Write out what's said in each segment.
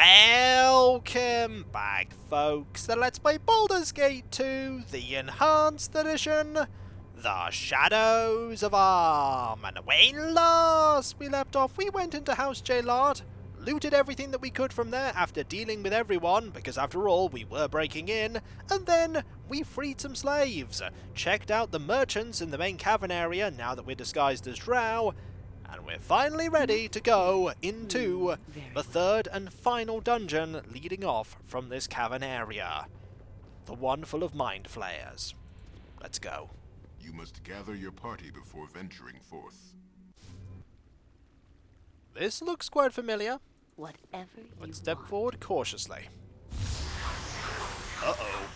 Welcome back, folks, to Let's Play Baldur's Gate 2, the Enhanced Edition, The Shadows of Arm. And when last we left off, we went into House J-Lard, looted everything that we could from there after dealing with everyone, because after all, we were breaking in, and then we freed some slaves, checked out the merchants in the main cavern area now that we're disguised as drow, and we're finally ready to go into the third and final dungeon leading off from this cavern area. The one full of mind flayers. Let's go. You must gather your party before venturing forth. This looks quite familiar. Whatever you Let's step want. forward cautiously. Uh-oh.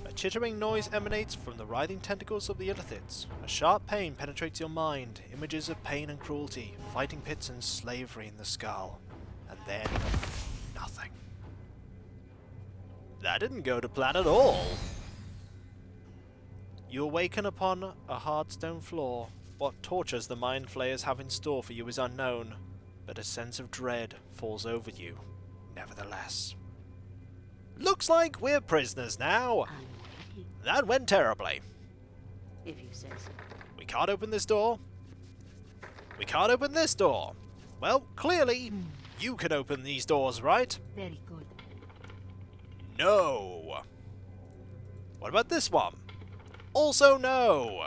A chittering noise emanates from the writhing tentacles of the ilithids. A sharp pain penetrates your mind, images of pain and cruelty, fighting pits and slavery in the skull. And then, nothing. That didn't go to plan at all. You awaken upon a hard stone floor. What tortures the mind flayers have in store for you is unknown, but a sense of dread falls over you, nevertheless. Looks like we're prisoners now. I'm ready, That went terribly. if you say so. We can't open this door. We can't open this door. Well, clearly, you can open these doors, right? Very good. No. What about this one? Also no.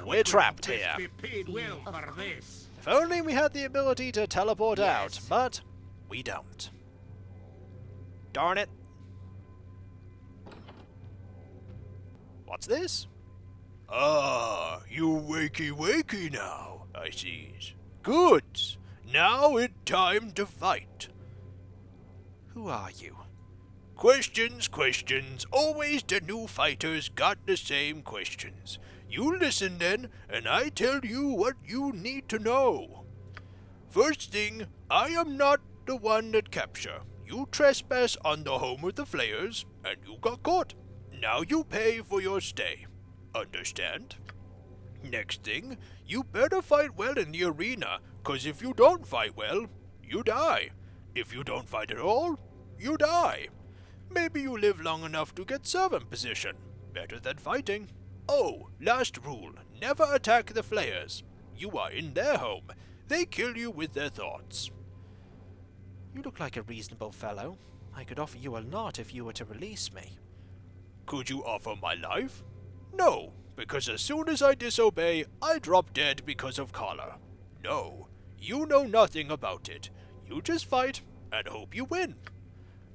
We're trapped here. Be paid well for this. If only we had the ability to teleport out, but we don't. Darn it. What's this? Ah, you wakey now, I sees. Good. Now it's time to fight. Who are you? Questions. Always the new fighters got the same questions. You listen then, and I tell you what you need to know. First thing, I am not the one that capture. You trespass on the home of the flayers, and you got caught. Now you pay for your stay. Understand? Next thing, you better fight well in the arena, 'cause if you don't fight well, you die. If you don't fight at all, you die. Maybe you live long enough to get servant position. Better than fighting. Oh, last rule, never attack the flayers. You are in their home. They kill you with their thoughts. You look like a reasonable fellow. I could offer you a lot if you were to release me. Could you offer my life? No, because as soon as I disobey, I drop dead because of collar. No, you know nothing about it. You just fight and hope you win.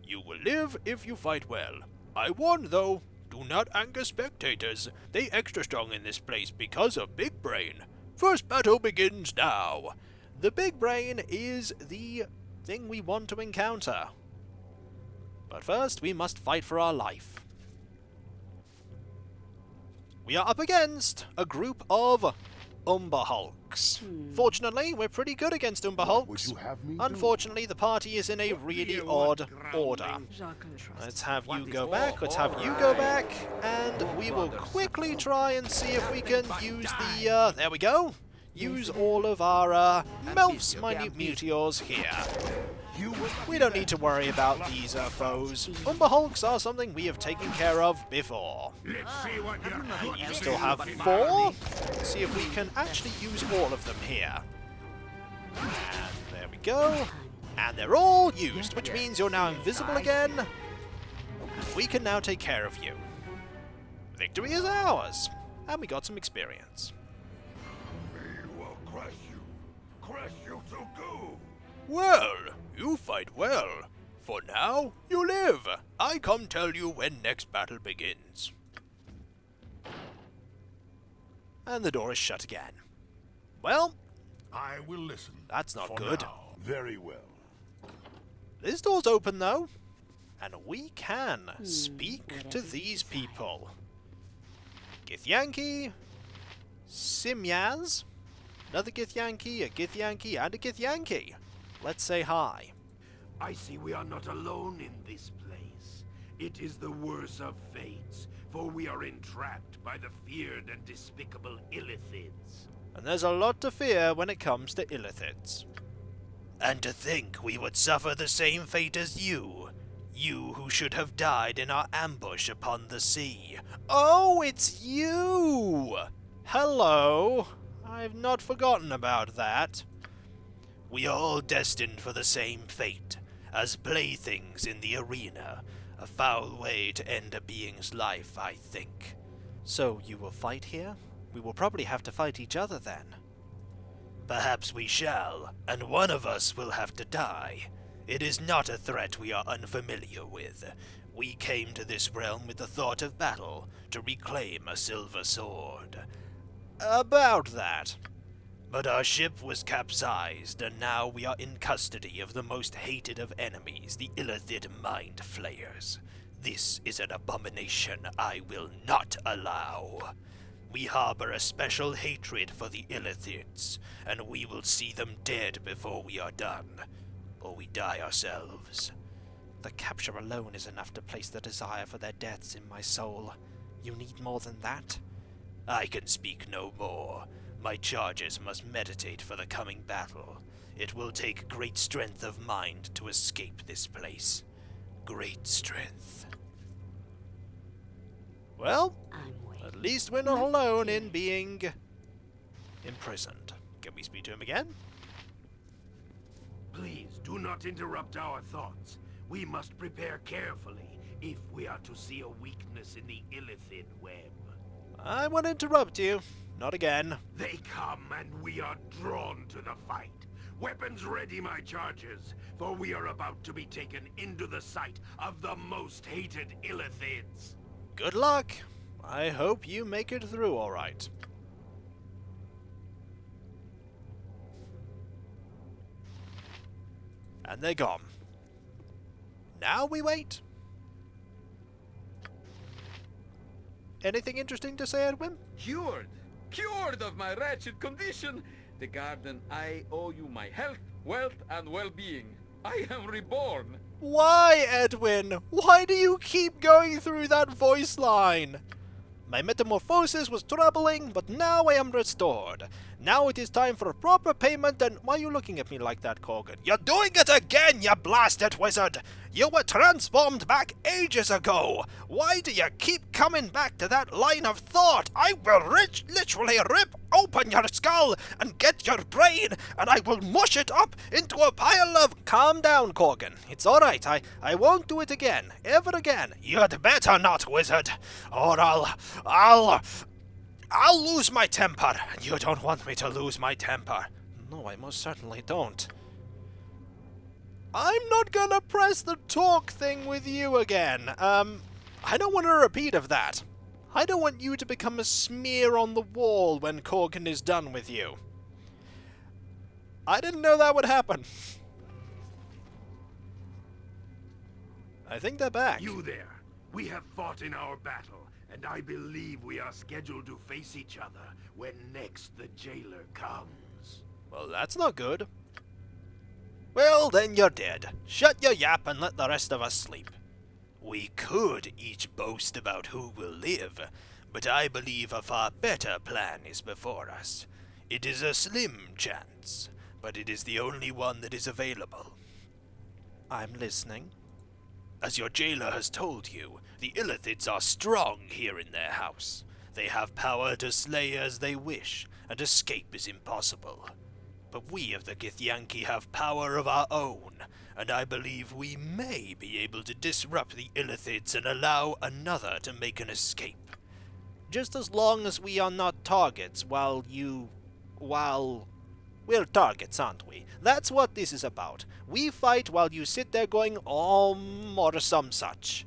You will live if you fight well. I warn though, do not anger spectators. They extra strong in this place because of Big Brain. First battle begins now. The Big Brain is the thing we want to encounter. But first, we must fight for our life. We are up against a group of umber hulks. Fortunately, we're pretty good against umber hulks. Unfortunately, the party is in a really odd order. Let's have you go back, let's have you go back, and we will quickly try and see if we can use the, there we go, use all of our, Melf's minute meteors here. We don't need to worry about these foes. Umber hulks are something we have taken care of before. Let's see what you're You still have 4. Let's see if we can actually use all of them here. And there we go. And they're all used, which means you're now invisible again. We can now take care of you. Victory is ours. And we got some experience. We will crush you to goo. Well, you fight well. For now, you live. I come tell you when next battle begins. And the door is shut again. Well, I will listen. that's not for good. now. Very well. This door's open though, and we can speak to these people. Githyanki, Simyaz, another Githyanki, a Githyanki, and a Githyanki. Let's say hi. I see we are not alone in this place. It is the worst of fates, for we are entrapped by the feared and despicable illithids. and there's a lot to fear when it comes to illithids. And to think we would suffer the same fate as you. You who should have died in our ambush upon the sea. Oh, it's you! Hello. I've not forgotten about that. We are all destined for the same fate, as playthings in the arena. A foul way to end a being's life, I think. So you will fight here? We will probably have to fight each other then. Perhaps we shall, and one of us will have to die. It is not a threat we are unfamiliar with. We came to this realm with the thought of battle, to reclaim a silver sword. About that. But our ship was capsized, and now we are in custody of the most hated of enemies, the illithid mind flayers. This is an abomination I will not allow. We harbor a special hatred for the illithids, and we will see them dead before we are done, or we die ourselves. The capture alone is enough to place the desire for their deaths in my soul. You need more than that? I can speak no more. My charges must meditate for the coming battle. It will take great strength of mind to escape this place. Great strength. Well, at least we're not alone in being imprisoned. Can we speak to him again? Please, do not interrupt our thoughts. We must prepare carefully if we are to see a weakness in the illithid web. I won't interrupt you. Not again. They come and we are drawn to the fight. Weapons ready, my charges, for we are about to be taken into the sight of the most hated illithids. Good luck. I hope you make it through all right. And they're gone. Now we wait. Anything interesting to say, Edwin? Cured of my wretched condition. The garden, I owe you my health, wealth, and well-being. I am reborn. Why, Edwin? Why do you keep going through that voice line? My metamorphosis was troubling, but now I am restored. Now it is time for proper payment, and why are you looking at me like that, Corgan? You're doing it again, you blasted wizard! You were transformed back ages ago! Why do you keep coming back to that line of thought? I will literally rip open your skull and get your brain, and I will mush it up into a pile of... Calm down, Corgan. It's alright. I won't do it again. Ever again. You'd better not, wizard, or I'll lose my temper. You don't want me to lose my temper. No, I most certainly don't. I'm not gonna press the talk thing with you again. I don't want a repeat of that. I don't want you to become a smear on the wall when Corgan is done with you. I didn't know that would happen. I think they're back. You there. We have fought in our battle, and I believe we are scheduled to face each other when next the jailer comes. Well, that's not good. Well, then you're dead. Shut your yap and let the rest of us sleep. We could each boast about who will live, but I believe a far better plan is before us. It is a slim chance, but it is the only one that is available. I'm listening. As your jailer has told you, the illithids are strong here in their house. They have power to slay as they wish, and escape is impossible. But we of the Githyanki have power of our own, and I believe we may be able to disrupt the illithids and allow another to make an escape. Just as long as we are not targets we're targets, aren't we? That's what this is about. We fight while you sit there going, or some such.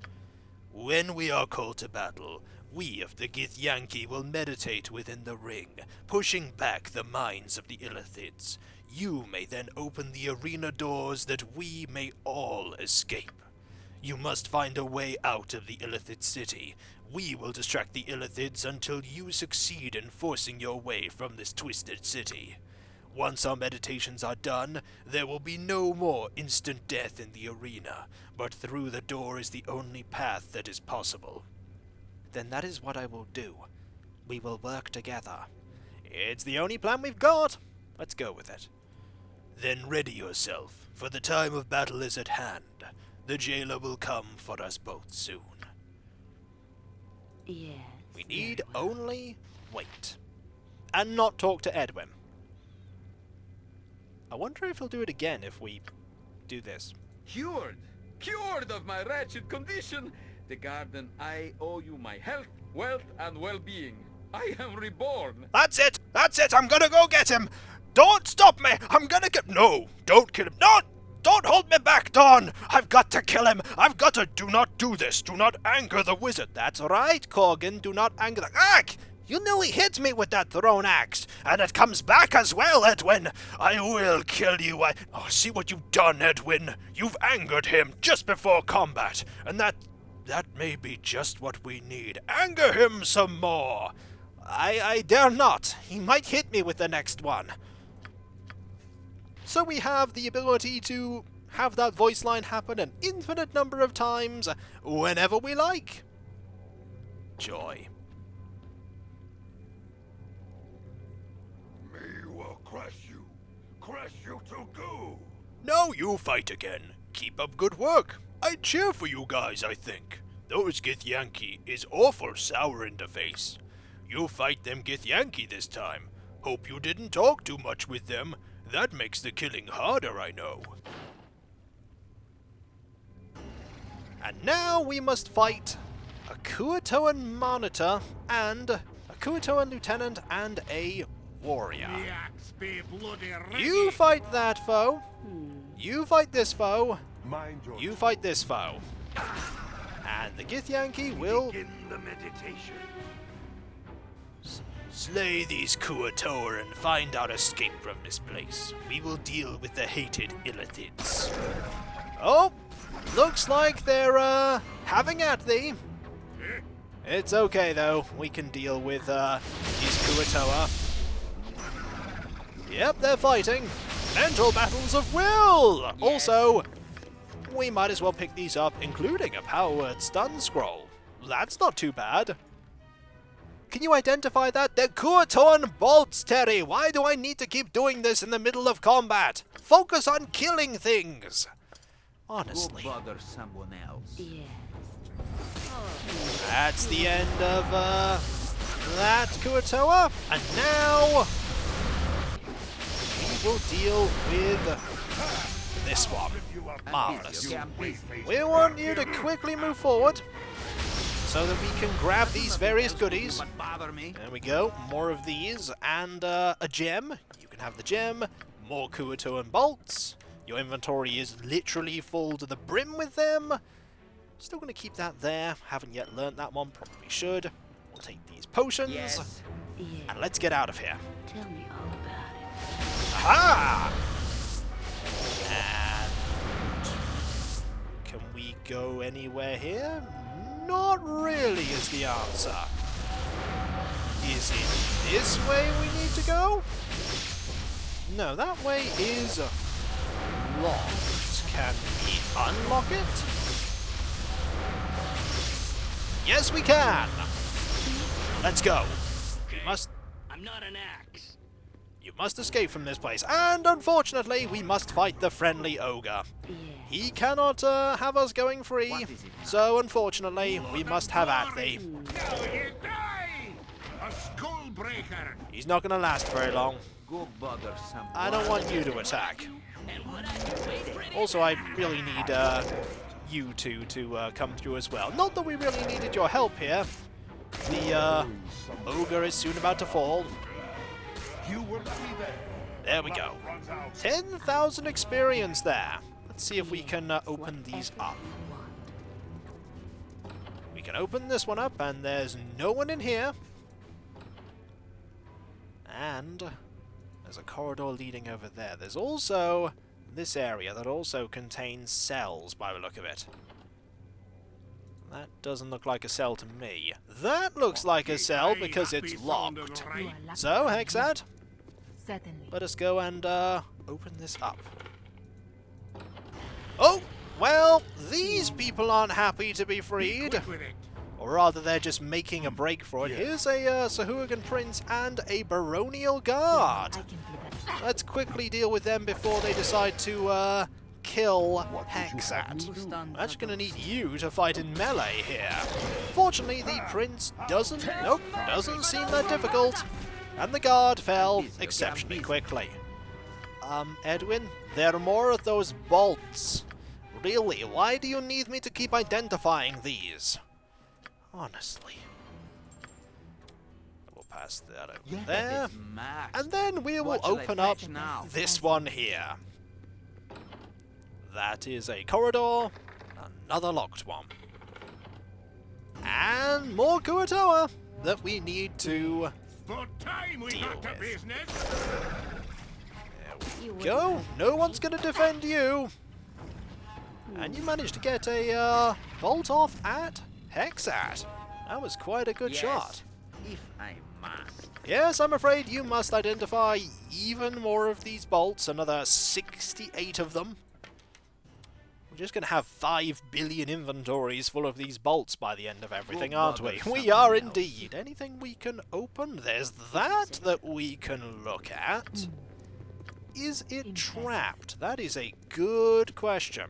When we are called to battle, we of the Githyanki will meditate within the ring, pushing back the minds of the illithids. You may then open the arena doors that we may all escape. You must find a way out of the illithid city. We will distract the illithids until you succeed in forcing your way from this twisted city. Once our meditations are done, there will be no more instant death in the arena, but through the door is the only path that is possible. Then that is what I will do. We will work together. It's the only plan we've got. Let's go with it. Then ready yourself, for the time of battle is at hand. The jailer will come for us both soon. Yes. We need only wait. And not talk to Edwin. I wonder if he'll do it again if we do this. Cured! Cured of my wretched condition! The garden, I owe you my health, wealth, and well-being. I am reborn! That's it! That's it! I'm gonna go get him! Don't stop me! I'm gonna get... No! Don't kill him! No! Don't hold me back, Dawn! I've got to kill him! I've got to... Do not do this! Do not anger the wizard! That's right, Corgan. Do not anger the... Ack! You nearly hit me with that thrown axe! And it comes back as well, Edwin! I will kill you! Oh, see what you've done, Edwin! You've angered him just before combat! And that may be just what we need. Anger him some more! I dare not. He might hit me with the next one. So we have the ability to have that voice line happen an infinite number of times, whenever we like. Joy. Me will crush you. Crush you to goo. Now you fight again. Keep up good work. I'd cheer for you guys, I think. Those Githyanki is awful sour in the face. You fight them Githyanki this time. Hope you didn't talk too much with them. That makes the killing harder, I know. And now we must fight a Kuatoan monitor and a Kuatoan lieutenant and a warrior. The axe be bloody ready. You fight that foe. You fight this foe. You fight this foe. And the Githyanki will Begin the meditation. slay these Kuatoa and find our escape from this place. We will deal with the hated ilithids. Oh, looks like they're having at thee. It's okay though. We can deal with these Kuatoa. Yep, they're fighting. Mental battles of will! Yes. Also, we might as well pick these up, including a power-word stun scroll. That's not too bad. Can you identify that? They're Kuatoan bolts, Terry! Why do I need to keep doing this in the middle of combat? Focus on killing things! Honestly. Go bother someone else. Yes. That's the end of that Kuatoa. And now we will deal with this one. Marvelous. We want you to quickly move forward so that we can grab these various goodies. There we go. More of these and a gem. You can have the gem. More Kuatoan bolts. Your inventory is literally full to the brim with them. Still going to keep that there. Haven't yet learnt that one. Probably should. We'll take these potions. Yes. Yes. And let's get out of here. Tell me all about it. Aha! And can we go anywhere here? Not really is the answer. Is it this way we need to go? No, that way is locked. Can we unlock it? Yes, we can! Let's go. We must... I'm not an axe. You must escape from this place, and unfortunately, we must fight the friendly ogre. Yes. He cannot have us going free, so unfortunately, we must have at thee. Now you die! A skull breaker. He's not going to last very long. Go bother someone. I don't want you to attack. And what I waited. Also, I really need you two to come through as well. Not that we really needed your help here. The ogre is soon about to fall. There we go. 10,000 experience there. Let's see if we can open these up. We can open this one up, and there's no one in here. And there's a corridor leading over there. There's also this area that also contains cells by the look of it. That doesn't look like a cell to me. That looks like a cell because it's locked. You are lucky. So, Hexad, Certainly. let us go and open this up. Oh! Well, these people aren't happy to be freed. Quick with it. Or rather, they're just making a break for it. Here's a Sahuagin Prince and a Baronial Guard. I can be that. Let's quickly deal with them before they decide to kill Hexat. I'm actually going to need you to fight in melee here. Fortunately, the Prince doesn't seem that difficult. And the Guard fell exceptionally quickly. Edwin, there are more of those bolts. Really, why do you need me to keep identifying these? Honestly. We'll pass that over there. And then we will open up this one here. That is a corridor. Another locked one. And more Kuatoa that we need to For time we deal got to with. business. There we go. No one's going to defend you. And you managed to get a bolt off at Hexat. That was quite a good shot. If I must. Yes, I'm afraid you must identify even more of these bolts, another 68 of them. We're just going to have 5 billion inventories full of these bolts by the end of everything, aren't we? We are indeed. Anything we can open? There's that we can look at. Is it trapped? That is a good question.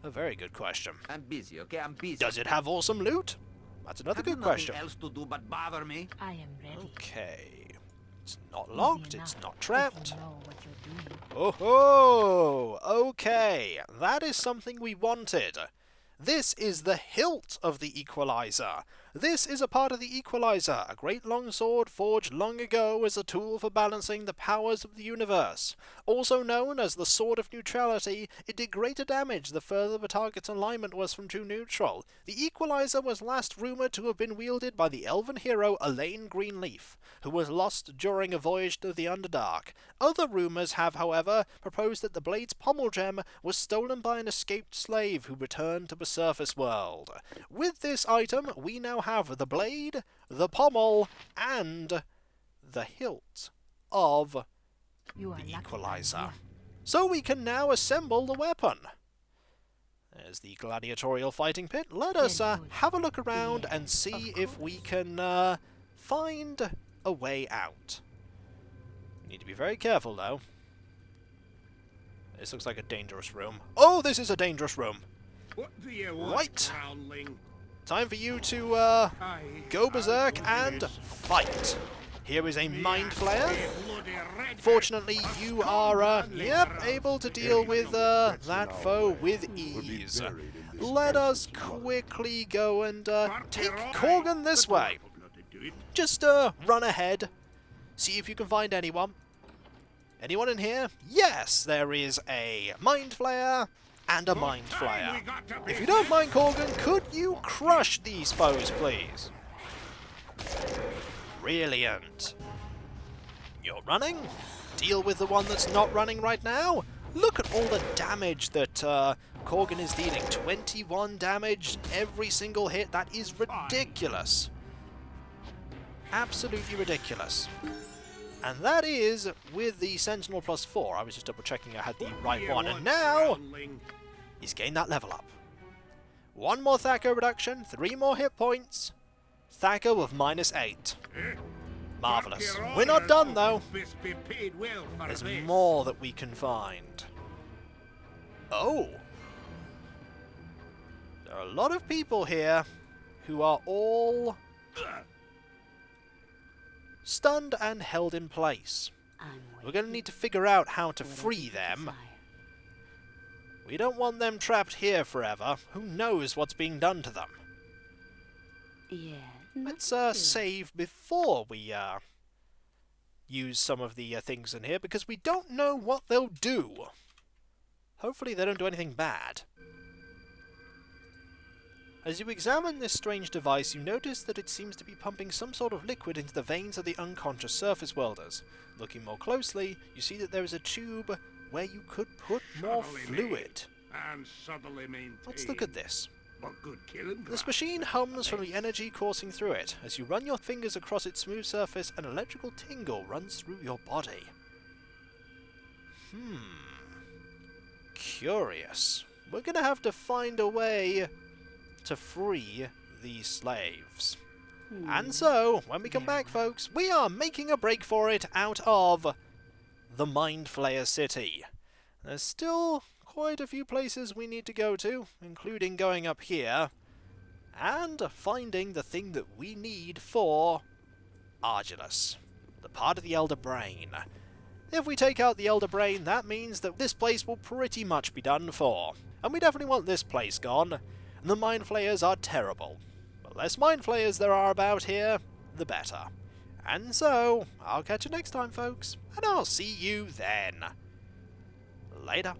A very good question. I'm busy, okay? I'm busy. Does it have awesome loot? That's another good question. Else to do but bother me? I am ready. Okay. It's not locked, it's not trapped. I know what you're doing. Oh ho! Okay, that is something we wanted. This is the hilt of the Equalizer. This is a part of the Equalizer, a great long sword forged long ago as a tool for balancing the powers of the universe. Also known as the Sword of Neutrality, it did greater damage the further the target's alignment was from true neutral. The Equalizer was last rumoured to have been wielded by the elven hero Elaine Greenleaf, who was lost during a voyage to the Underdark. Other rumours have, however, proposed that the blade's pommel gem was stolen by an escaped slave who returned to the surface world. With this item, we now have the blade, the pommel, and the hilt of You are the lucky I'm Equalizer. here. So we can now assemble the weapon. There's the gladiatorial fighting pit. Let us have a look around and see if we can find a way out. We need to be very careful, though. This looks like a dangerous room. Oh, this is a dangerous room. What do you want, Right. Groundling? Time for you to I go berserk am and this. fight. Here is a mind flayer. A bloody redhead. Fortunately, you are, able to deal with that foe with ease. Let us quickly go and take Korgan this way. Just run ahead. See if you can find anyone. Anyone in here? Yes, there is a mind flayer and a mind flayer. If you don't mind, Korgan, could you crush these foes, please? Brilliant. You're running. Deal with the one that's not running right now. Look at all the damage that Korgan is dealing. 21 damage every single hit. That is ridiculous. Absolutely ridiculous. And that is with the Sentinel +4. I was just double checking I had the right one. And now he's gained that level up. One more Thacker reduction, 3 more hit points. Thacker with -8. Marvellous. We're not done though. There's more that we can find. Oh! There are a lot of people here who are all stunned and held in place. We're going to need to figure out how to free them. We don't want them trapped here forever. Who knows what's being done to them? Yeah. Let's save before we use some of the things in here, because we don't know what they'll do. Hopefully they don't do anything bad. As you examine this strange device, you notice that it seems to be pumping some sort of liquid into the veins of the unconscious surface welders. Looking more closely, you see that there is a tube where you could put more fluid. And subtly maintained. Let's look at this. But good killing This machine hums from the energy coursing through it. As you run your fingers across its smooth surface, an electrical tingle runs through your body. Curious. We're going to have to find a way to free these slaves. And so, when we come back, folks, we are making a break for it out of the Mind Flayer City. There's still quite a few places we need to go to, including going up here, and finding the thing that we need for Argilus, the part of the Elder Brain. If we take out the Elder Brain, that means that this place will pretty much be done for. And we definitely want this place gone. And the Mind Flayers are terrible. The less Mind Flayers there are about here, the better. And so, I'll catch you next time, folks, and I'll see you then. Later.